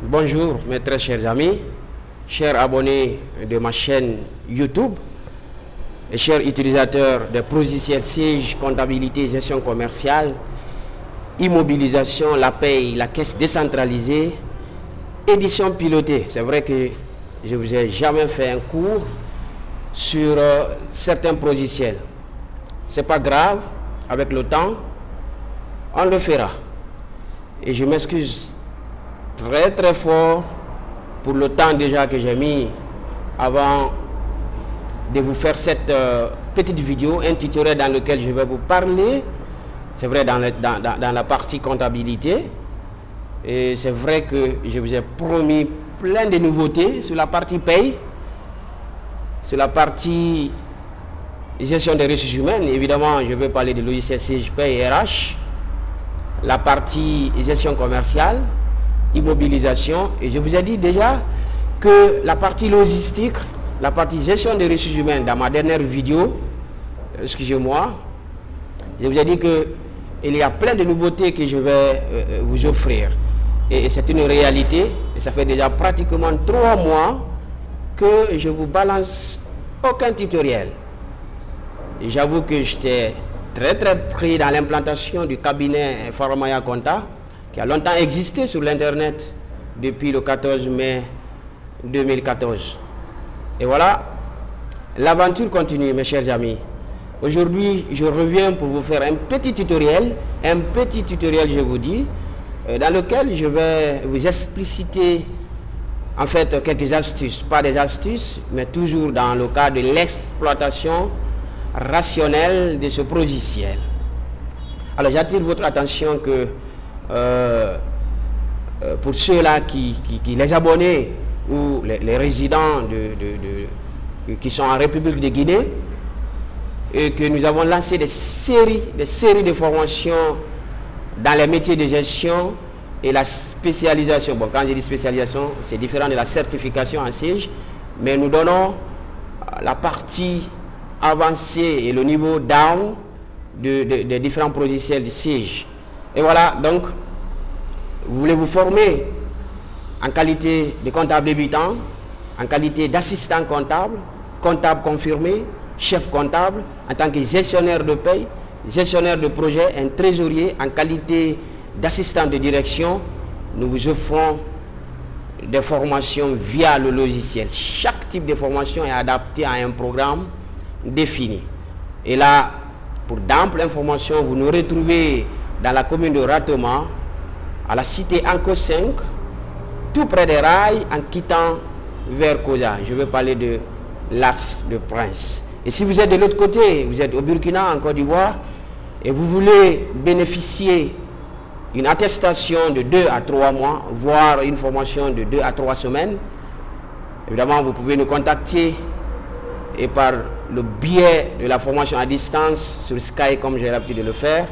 Bonjour mes très chers amis, chers abonnés de ma chaîne YouTube et chers utilisateurs des logiciels Sage, comptabilité, gestion commerciale, immobilisation, la paye, la caisse décentralisée, édition pilotée. C'est vrai que je ne vous ai jamais fait un cours sur certains logiciels. C'est pas grave, avec le temps, on le fera. Et je m'excuse très fort pour le temps déjà que j'ai mis avant de vous faire cette petite vidéo, un tutoriel dans lequel je vais vous parler, c'est vrai dans la partie comptabilité, et c'est vrai que je vous ai promis plein de nouveautés sur la partie paye, sur la partie gestion des ressources humaines. Évidemment, je vais parler de logiciel Sage Paye et RH, la partie gestion commerciale, immobilisation, et je vous ai dit déjà que la partie logistique, la partie gestion des ressources humaines, dans ma dernière vidéo, excusez-moi, je vous ai dit que il y a plein de nouveautés que je vais vous offrir, et c'est une réalité, et ça fait déjà pratiquement 3 mois que je vous balance aucun tutoriel. Et j'avoue que j'étais très pris dans l'implantation du cabinet Faramaya Compta, qui a longtemps existé sur l'internet depuis le 14 mai 2014. Et voilà, l'aventure continue mes chers amis. Aujourd'hui, je reviens pour vous faire un petit tutoriel, je vous dis, dans lequel je vais vous expliciter en fait quelques astuces, pas des astuces, mais toujours dans le cadre de l'exploitation rationnelle de ce logiciel. Alors j'attire votre attention que pour ceux-là les abonnés ou les résidents qui sont en République de Guinée, et que nous avons lancé des séries de formations dans les métiers de gestion et la spécialisation. Bon, quand je dis spécialisation, c'est différent de la certification en Sage, mais nous donnons la partie avancée et le niveau down des différents logiciels de Sage. Et voilà, donc, vous voulez vous former en qualité de comptable débutant, en qualité d'assistant comptable, comptable confirmé, chef comptable, en tant que gestionnaire de paye, gestionnaire de projet, un trésorier, en qualité d'assistant de direction, nous vous offrons des formations via le logiciel. Chaque type de formation est adapté à un programme défini. Et là, pour d'amples informations, vous nous retrouvez dans la commune de Ratoma, à la cité Anko 5, tout près des rails, en quittant vers Koza. Je vais parler de l'axe de Prince. Et si vous êtes de l'autre côté, vous êtes au Burkina, en Côte d'Ivoire, et vous voulez bénéficier d'une attestation de 2 à 3 mois, voire une formation de 2 à 3 semaines, évidemment, vous pouvez nous contacter, et par le biais de la formation à distance sur Skype, comme j'ai l'habitude de le faire,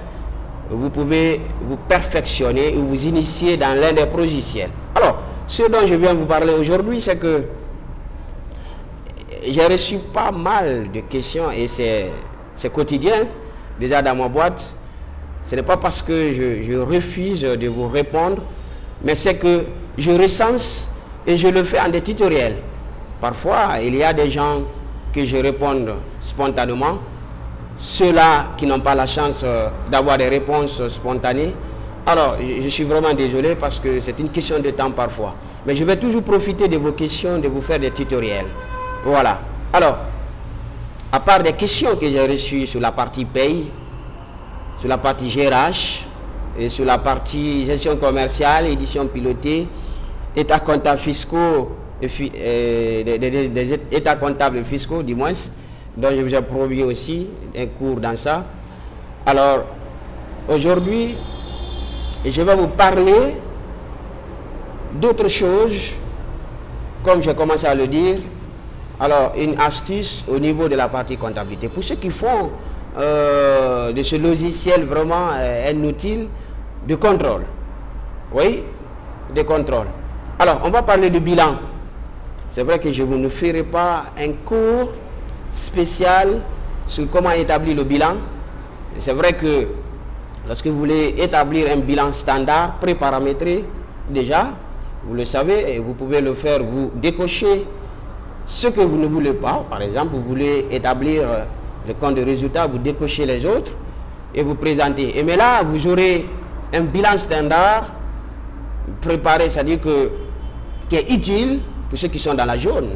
vous pouvez vous perfectionner ou vous initier dans l'un des logiciels. Alors, ce dont je viens vous parler aujourd'hui, c'est que j'ai reçu pas mal de questions, et c'est quotidien, déjà dans ma boîte. Ce n'est pas parce que je refuse de vous répondre, mais c'est que je recense et je le fais en des tutoriels. Parfois, il y a des gens que je réponds spontanément, ceux-là qui n'ont pas la chance d'avoir des réponses spontanées. Alors, je suis vraiment désolé parce que c'est une question de temps parfois. Mais je vais toujours profiter de vos questions, de vous faire des tutoriels. Voilà. Alors, à part des questions que j'ai reçues sur la partie paye, sur la partie GRH, et sur la partie gestion commerciale, édition pilotée, états comptables fiscaux, des états comptables fiscaux, du moins, dont je vous ai promis aussi un cours dans ça. Alors, aujourd'hui, je vais vous parler d'autres choses, comme j'ai commencé à le dire. Alors, une astuce au niveau de la partie comptabilité. Pour ceux qui font de ce logiciel vraiment un outil de contrôle. Oui, de contrôle. Alors, on va parler du bilan. C'est vrai que je ne ferai pas un cours spécial sur comment établir le bilan. C'est vrai que lorsque vous voulez établir un bilan standard préparamétré, déjà, vous le savez, et vous pouvez le faire, vous décochez ce que vous ne voulez pas. Par exemple, vous voulez établir le compte de résultat, vous décochez les autres et vous présentez. Et mais là, vous aurez un bilan standard préparé, c'est-à-dire qui est utile pour ceux qui sont dans la zone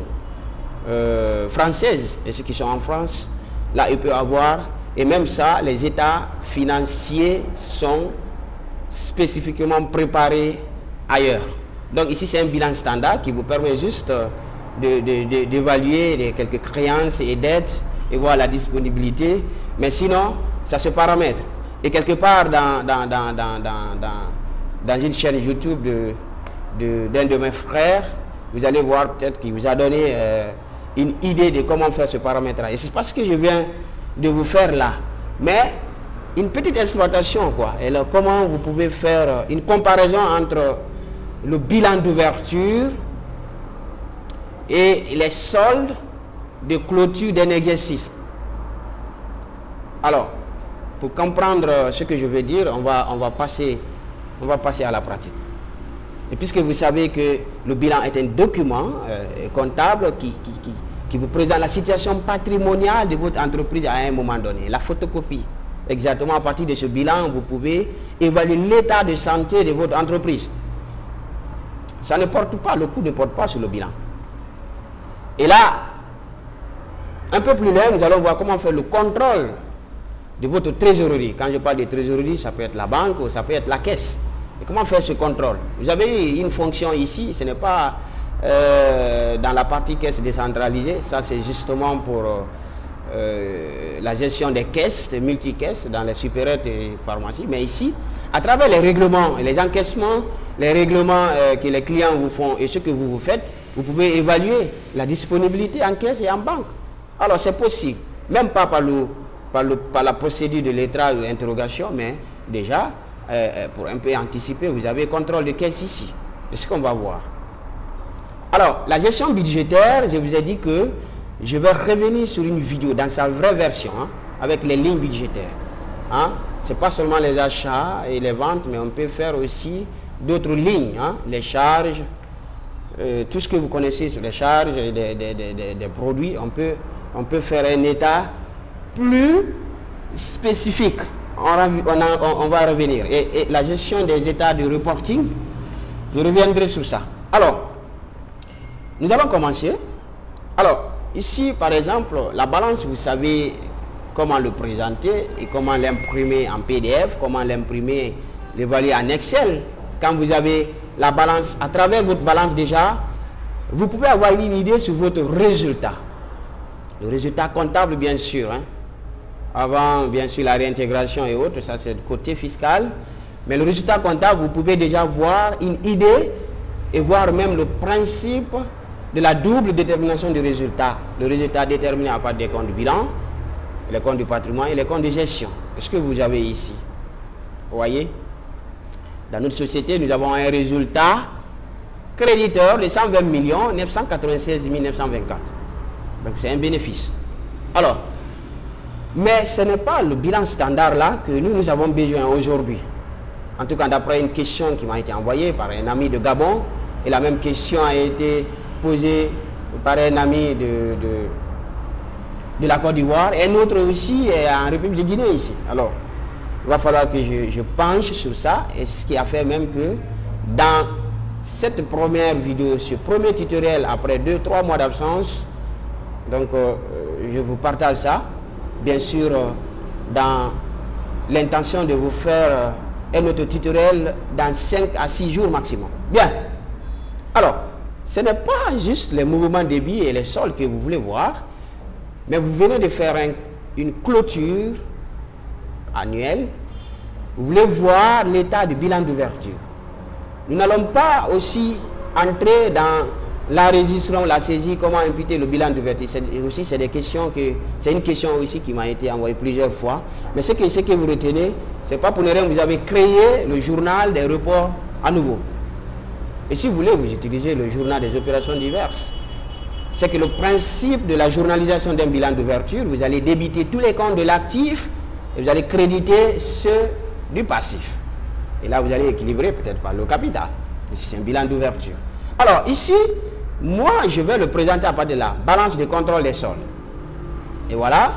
française et ceux qui sont en France. Là, il peut avoir, et même ça, les états financiers sont spécifiquement préparés ailleurs. Donc ici, c'est un bilan standard qui vous permet juste d'évaluer quelques créances et dettes et voir la disponibilité. Mais sinon, ça se paramètre. Et quelque part dans une chaîne YouTube d'un de mes frères, vous allez voir peut-être qu'il vous a donné une idée de comment faire ce paramètre-là. Et c'est pas ce que je viens de vous faire là. Mais une petite exploitation, quoi. Et là, comment vous pouvez faire une comparaison entre le bilan d'ouverture et les soldes de clôture d'un exercice. Alors, pour comprendre ce que je veux dire, on va passer à la pratique. Et puisque vous savez que le bilan est un document comptable qui vous présente la situation patrimoniale de votre entreprise à un moment donné, la photocopie. Exactement, à partir de ce bilan, vous pouvez évaluer l'état de santé de votre entreprise. Ça ne porte pas, le coût ne porte pas sur le bilan. Et là, un peu plus loin, nous allons voir comment faire le contrôle de votre trésorerie. Quand je parle de trésorerie, ça peut être la banque ou ça peut être la caisse. Et comment faire ce contrôle? Vous avez une fonction ici, ce n'est pas dans la partie caisse décentralisée, ça c'est justement pour la gestion des caisses, des multi-caisses dans les supérettes et pharmacies. Mais ici, à travers les règlements et les encaissements, les règlements que les clients vous font et ce que vous faites, vous pouvez évaluer la disponibilité en caisse et en banque. Alors c'est possible, même pas par la procédure de lettrage ou interrogation, mais déjà, pour un peu anticiper, vous avez contrôle de caisse ici. C'est ce qu'on va voir. Alors, la gestion budgétaire, je vous ai dit que je vais revenir sur une vidéo dans sa vraie version, hein, avec les lignes budgétaires. Hein. Ce n'est pas seulement les achats et les ventes, mais on peut faire aussi d'autres lignes, hein, les charges, tout ce que vous connaissez sur les charges et des produits, on peut faire un état plus spécifique. On va revenir. Et la gestion des états de reporting, je reviendrai sur ça. Alors, nous allons commencer. Alors, ici, par exemple, la balance, vous savez comment le présenter et comment l'imprimer en PDF, comment l'imprimer, l'évaluer en Excel. Quand vous avez la balance, à travers votre balance déjà, vous pouvez avoir une idée sur votre résultat. Le résultat comptable, bien sûr. Hein. Avant, bien sûr, la réintégration et autres, ça c'est le côté fiscal. Mais le résultat comptable, vous pouvez déjà voir une idée et voir même le principe de la double détermination du résultat. Le résultat déterminé à partir des comptes de bilan, les comptes du patrimoine et les comptes de gestion. Est-ce que vous avez ici? Vous voyez? Dans notre société, nous avons un résultat créditeur de 120 996 924. Donc c'est un bénéfice. Alors, mais ce n'est pas le bilan standard là que nous avons besoin aujourd'hui. En tout cas, d'après une question qui m'a été envoyée par un ami de Gabon, et la même question a été posée par un ami de la Côte d'Ivoire, et un autre aussi en République de Guinée ici. Alors, il va falloir que je penche sur ça, et ce qui a fait même que dans cette première vidéo, ce premier tutoriel, après 2-3 mois d'absence, donc je vous partage ça. Bien sûr, dans l'intention de vous faire un autre tutoriel dans 5 à 6 jours maximum. Bien. Alors, ce n'est pas juste les mouvements débit et les soldes que vous voulez voir, mais vous venez de faire une clôture annuelle. Vous voulez voir l'état du bilan d'ouverture. Nous n'allons pas aussi entrer dans l'enregistrement, la saisie, comment imputer le bilan d'ouverture. C'est des questions c'est une question aussi qui m'a été envoyée plusieurs fois. Mais ce que vous retenez, c'est pas pour rien que vous avez créé le journal des reports à nouveau. Et si vous voulez, vous utilisez le journal des opérations diverses. C'est que le principe de la journalisation d'un bilan d'ouverture, vous allez débiter tous les comptes de l'actif et vous allez créditer ceux du passif. Et là, vous allez équilibrer peut-être par le capital. C'est un bilan d'ouverture. Alors, ici, moi, je vais le présenter à partir de la balance de contrôle des soldes. Et voilà.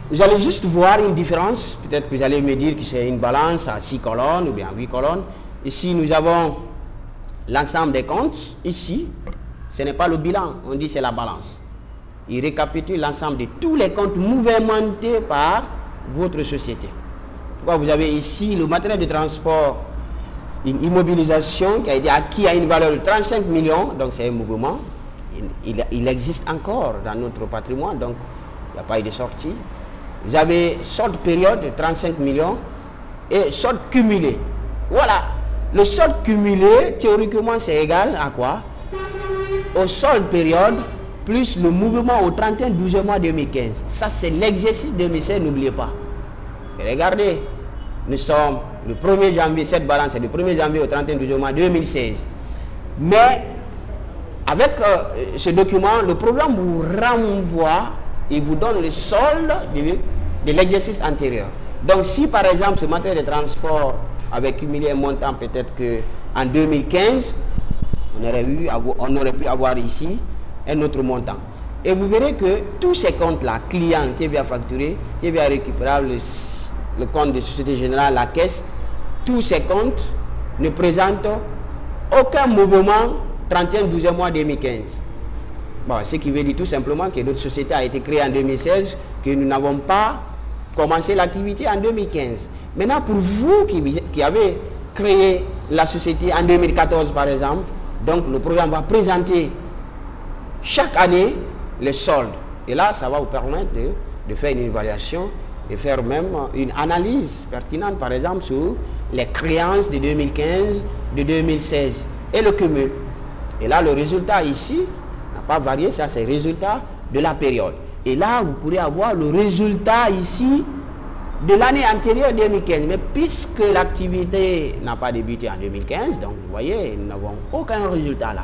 Vous allez juste voir une différence. Peut-être que vous allez me dire que c'est une balance à 6 colonnes ou bien 8 colonnes. Ici, nous avons l'ensemble des comptes. Ici, ce n'est pas le bilan. On dit c'est la balance. Il récapitule l'ensemble de tous les comptes mouvementés par votre société. Pourquoi vous avez ici le matériel de transport, une immobilisation qui a été acquis à une valeur de 35 millions, donc c'est un mouvement. Il existe encore dans notre patrimoine, donc il n'y a pas eu de sortie. Vous avez solde période de 35 millions et solde cumulé. Voilà. Le solde cumulé, théoriquement, c'est égal à quoi? Au solde période plus le mouvement au 31-12 mois 2015. Ça, c'est l'exercice 2016, n'oubliez pas. Et regardez, nous sommes le 1er janvier, cette balance est du 1er janvier au 31-12 mois 2016. Mais, avec ce document, le programme vous renvoie, il vous donne le solde de l'exercice antérieur. Donc, si par exemple, ce matériel de transport avait cumulé un montant peut-être qu'en 2015, on aurait pu avoir ici un autre montant. Et vous verrez que tous ces comptes-là, clients, TVA facturé, TVA récupérable, le compte de Société Générale, la caisse, tous ces comptes ne présentent aucun mouvement 31-12 mois 2015. Bon, ce qui veut dire tout simplement que notre société a été créée en 2016, que nous n'avons pas commencé l'activité en 2015. Maintenant, pour vous qui avez créé la société en 2014 par exemple, donc le programme va présenter chaque année les soldes. Et là, ça va vous permettre de faire une évaluation et faire même une analyse pertinente, par exemple, sur les créances de 2015, de 2016 et le cumul. Et là, le résultat ici n'a pas varié, ça c'est le résultat de la période. Et là, vous pourrez avoir le résultat ici de l'année antérieure 2015. Mais puisque l'activité n'a pas débuté en 2015, donc vous voyez, nous n'avons aucun résultat là.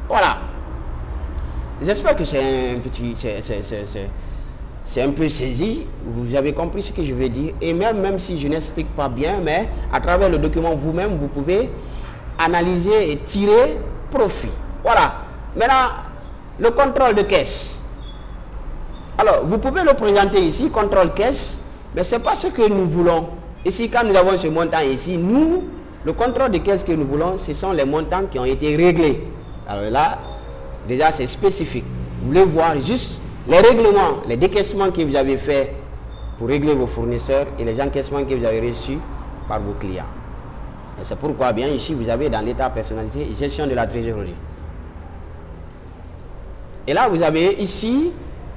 Voilà. J'espère que c'est un petit... C'est un peu saisi, vous avez compris ce que je veux dire. Et même si je n'explique pas bien, mais à travers le document vous-même, vous pouvez analyser et tirer profit. Voilà. Maintenant, le contrôle de caisse. Alors, vous pouvez le présenter ici, contrôle caisse, mais ce n'est pas ce que nous voulons. Ici, quand nous avons ce montant ici, nous, le contrôle de caisse que nous voulons, ce sont les montants qui ont été réglés. Alors là, déjà, c'est spécifique. Vous voulez voir juste les règlements, les décaissements que vous avez fait pour régler vos fournisseurs et les encaissements que vous avez reçus par vos clients. Et c'est pourquoi, bien ici, vous avez dans l'état personnalisé, gestion de la trésorerie. Et là, vous avez ici,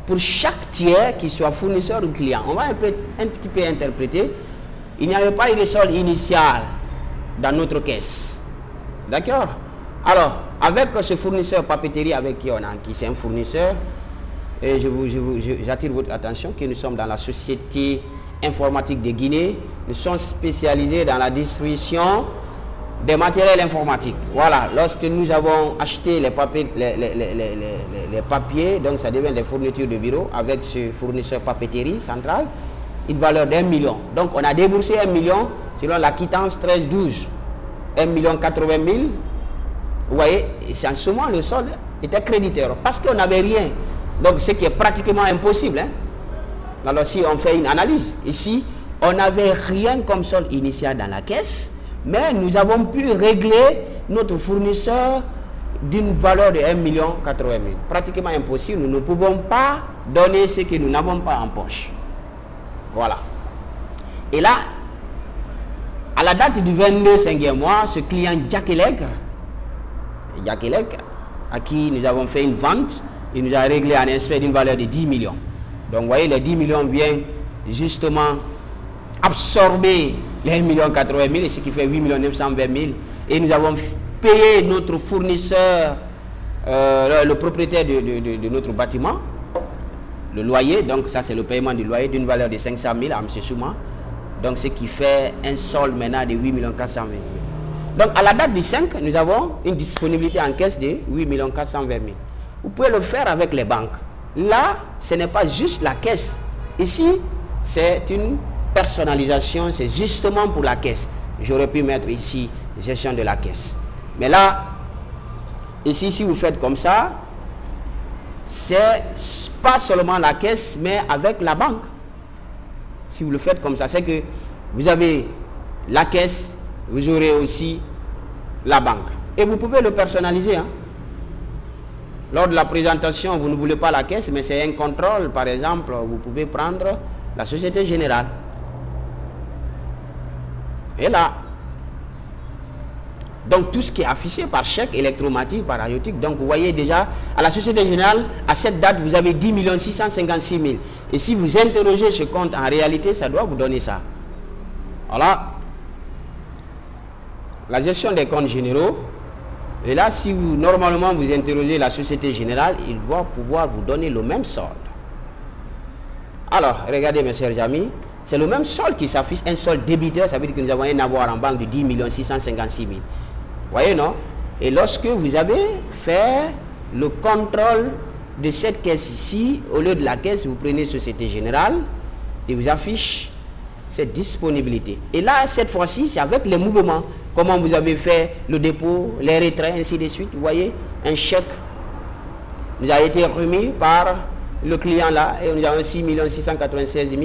pour chaque tiers, qu'il soit fournisseur ou client, on va un petit peu interpréter. Il n'y avait pas eu de solde initial dans notre caisse. D'accord? Alors, avec ce fournisseur papeterie avec qui on a acquis, c'est un fournisseur, et j'attire votre attention que nous sommes dans la société informatique de Guinée. Nous sommes spécialisés dans la distribution des matériels informatiques. Voilà, lorsque nous avons acheté les papiers, donc ça devient des fournitures de bureau avec ce fournisseur papeterie centrale, une valeur d'1 million. Donc on a déboursé 1 million selon la quittance 13-12. 1 million 80 000. Vous voyez, c'est en ce moment le solde était créditeur parce qu'on n'avait rien. Donc ce qui est pratiquement impossible. Hein? Alors si on fait une analyse, ici, on n'avait rien comme solde initial dans la caisse, mais nous avons pu régler notre fournisseur d'une valeur de 1 million 80 000. Pratiquement impossible, nous ne pouvons pas donner ce que nous n'avons pas en poche. Voilà. Et là, à la date du 22 5e mois, ce client Jack Elec, à qui nous avons fait une vente, il nous a réglé un espèce d'une valeur de 10 millions. Donc vous voyez, les 10 millions viennent justement absorber les 1 million 80 000, ce qui fait 8 920 000. Et nous avons payé notre fournisseur, le propriétaire de notre bâtiment, le loyer. Donc ça c'est le paiement du loyer d'une valeur de 500 000 à M. Souma. Donc ce qui fait un solde maintenant de 8 420 000. Donc à la date du 5, nous avons une disponibilité en caisse de 8 420 000. Vous pouvez le faire avec les banques. Là, ce n'est pas juste la caisse. Ici, c'est une personnalisation, c'est justement pour la caisse. J'aurais pu mettre ici gestion de la caisse. Mais là, ici, si vous faites comme ça, c'est pas seulement la caisse, mais avec la banque. Si vous le faites comme ça, c'est que vous avez la caisse, vous aurez aussi la banque. Et vous pouvez le personnaliser. Hein. Lors de la présentation, vous ne voulez pas la caisse, mais c'est un contrôle. Par exemple, vous pouvez prendre la Société Générale. Et là, donc tout ce qui est affiché par chèque électromatique, par ayotique, donc vous voyez déjà, à la Société Générale, à cette date, vous avez 10 656 000. Et si vous interrogez ce compte, en réalité, ça doit vous donner ça. Voilà. La gestion des comptes généraux. Et là, si vous, normalement, vous interrogez la Société Générale, il doit pouvoir vous donner le même solde. Alors, regardez, mes chers amis, c'est le même solde qui s'affiche, un solde débiteur, ça veut dire que nous avons un avoir en banque de 10 656 000. Vous voyez, non? Et lorsque vous avez fait le contrôle de cette caisse ici, au lieu de la caisse, vous prenez Société Générale et vous affiche cette disponibilité. Et là, cette fois-ci, c'est avec les mouvements. Comment vous avez fait le dépôt, les retraits, ainsi de suite. Vous voyez, un chèque nous a été remis par le client là, et nous avons 6 696 000.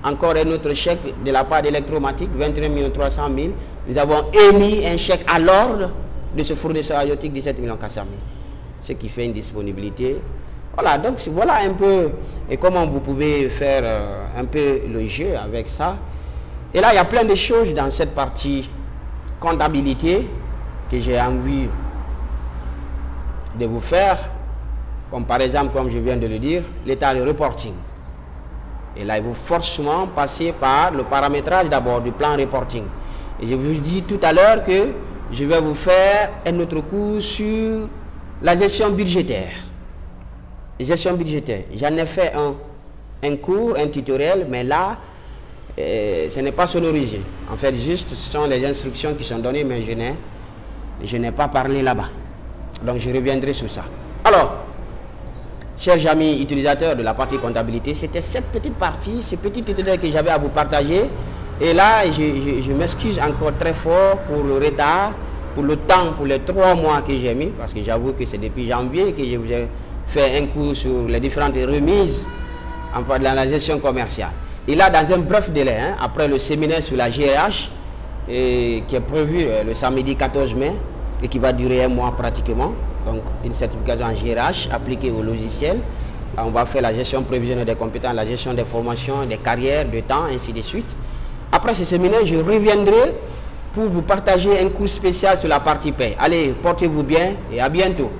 Encore un autre chèque de la part d'Electromatic, 21 300 000. Nous avons émis un chèque à l'ordre de ce fournisseur ayotique, 17 400 000. Ce qui fait une disponibilité. Voilà, donc voilà un peu et comment vous pouvez faire un peu le jeu avec ça. Et là, il y a plein de choses dans cette partie comptabilité que j'ai envie de vous faire, comme par exemple, comme je viens de le dire, l'état de reporting. Et là, il faut forcément passer par le paramétrage d'abord du plan reporting. Et je vous dis tout à l'heure que je vais vous faire un autre cours sur la gestion budgétaire. Gestion budgétaire. J'en ai fait un cours, un tutoriel, mais là, ce n'est pas sonorisé. En fait, juste, ce sont les instructions qui sont données, mais je n'ai pas parlé là-bas. Donc, je reviendrai sur ça. Alors, chers amis utilisateurs de la partie comptabilité, c'était cette petite partie, ce petit tutoriel que j'avais à vous partager. Et là, je m'excuse encore très fort pour le retard, pour le temps, pour les 3 mois que j'ai mis, parce que j'avoue que c'est depuis janvier que je vous ai fait un cours sur les différentes remises dans la gestion commerciale. Et là, dans un bref délai, hein, après le séminaire sur la GRH, qui est prévu le samedi 14 mai, et qui va durer 1 mois pratiquement, donc une certification en GRH appliquée au logiciel. Là, on va faire la gestion prévisionnelle des compétences, la gestion des formations, des carrières, de temps, ainsi de suite. Après ce séminaire, je reviendrai pour vous partager un cours spécial sur la partie paie. Allez, portez-vous bien et à bientôt.